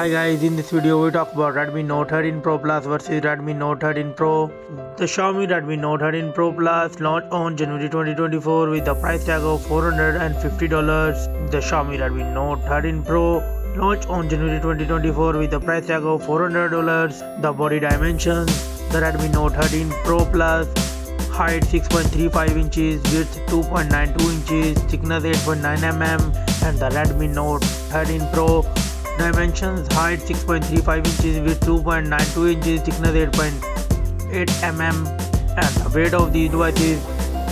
Hi guys, in this video we talk about Redmi Note 13 Pro Plus versus Redmi Note 13 Pro. The Xiaomi Redmi Note 13 Pro Plus launched on January 2024 with a price tag of $450. The Xiaomi Redmi Note 13 Pro launched on January 2024 with a price tag of $400. The body dimensions: the Redmi Note 13 Pro Plus height 6.35 inches, width 2.92 inches, thickness 8.9 mm, and the Redmi Note 13 Pro dimensions: height 6.35 inches, width 2.92 inches, thickness 8.8 mm, and the weight of these devices.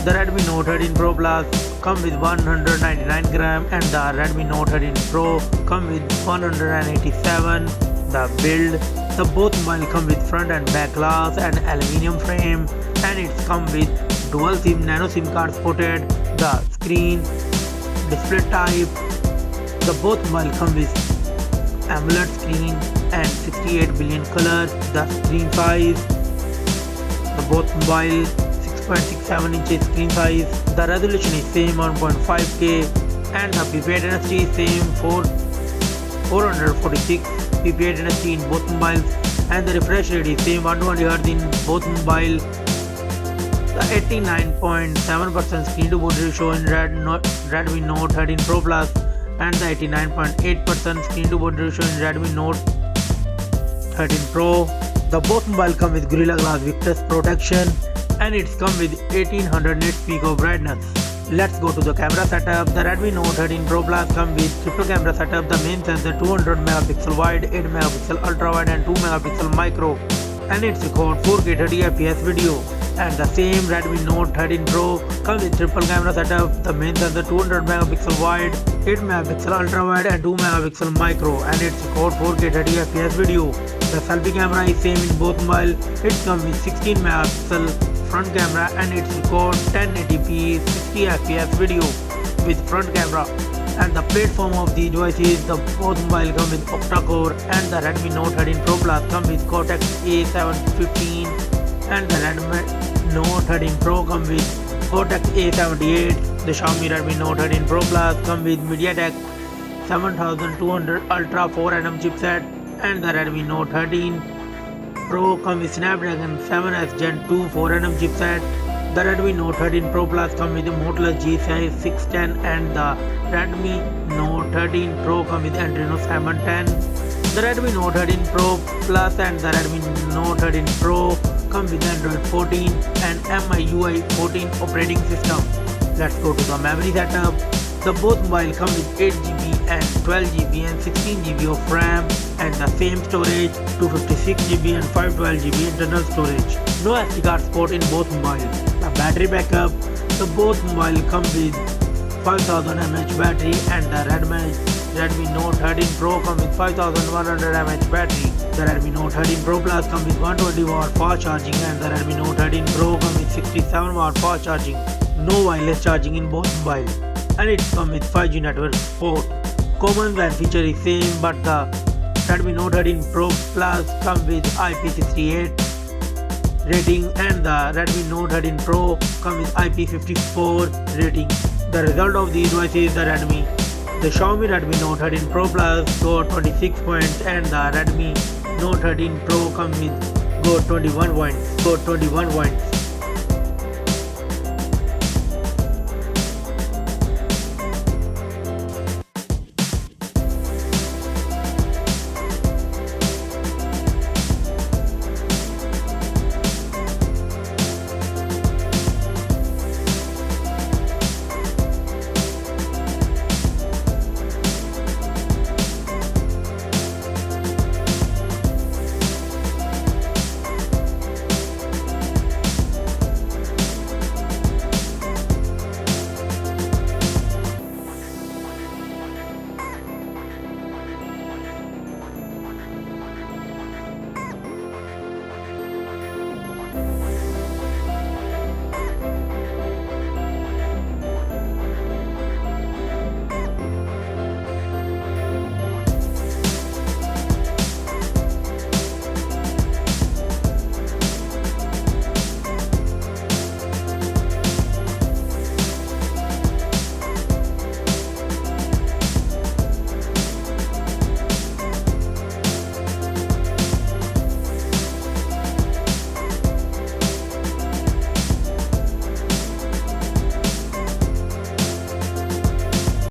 The Redmi Note 13 Pro Plus come with 199 gram and the Redmi Note 13 Pro come with 187. The build: the both mobile come with front and back glass and aluminium frame, and it come with dual SIM nano SIM card supported. The screen display type: the both mobile come with AMOLED screen and 68 billion colors. The screen size: the both mobile 6.67 inches screen size. The resolution is same 1.5K and the PPI density is same 446 PPI density in both mobiles, and the refresh rate is same 120Hz in both mobile. The 89.7% screen to body ratio in Redmi Note 13 Pro Plus and the 89.8% screen to body ratio in Redmi Note 13 Pro. The both mobile come with Gorilla Glass Victus protection and it's come with 1800 nits peak of brightness. Let's go to the camera setup. The Redmi Note 13 Pro Plus come with triple camera setup. The main sensor 200 megapixel wide, 8 megapixel ultra wide and 2 megapixel micro, and it's record 4K 30fps video. And the same Redmi Note 13 Pro comes with triple camera setup. The main sensor 200 megapixel wide, 8 megapixel ultra wide and 2 megapixel micro, and it's record 4K 30fps video. The selfie camera is same in both mobile. It comes with 16 megapixel front camera and it's record 1080p 60fps video with front camera. And the platform of the devices: the both mobile come with octa-core and the Redmi Note 13 Pro Plus come with Cortex A715 and the Redmi Note 13 Pro come with Cortex A78. The Xiaomi Redmi Note 13 Pro Plus come with MediaTek 7200 Ultra 4nm chipset, and the Redmi Note 13 Pro come with Snapdragon 7S Gen 2 4nm chipset. The Redmi Note 13 Pro Plus come with Motorola G610 and the Redmi Note 13 Pro come with Adreno 710. The Redmi Note 13 Pro Plus and the Redmi Note 13 Pro come with Android 14 and MIUI 14 operating system. Let's go to the memory setup. The both mobile come with 8GB and 12GB and 16GB of RAM, and the same storage 256GB and 512GB internal storage. No SD card support in both mobiles. The battery backup: the both mobile come with 5000 mAh battery and the Redmi Note 13 Pro come with 5100 mAh battery. The Redmi Note 13 Pro Plus come with 120W fast charging and the Redmi Note 13 Pro come with 67W fast charging. No wireless charging in both mobiles, and it comes with 5G network support. Common brand feature is same, but the Redmi Note 13 Pro Plus come with IP68 rating and the Redmi Note 13 Pro come with IP54 rating. The result of these devices: the Xiaomi Redmi Note 13 Pro Plus got 26 points and the Redmi Note 13 Pro come with got 21 points.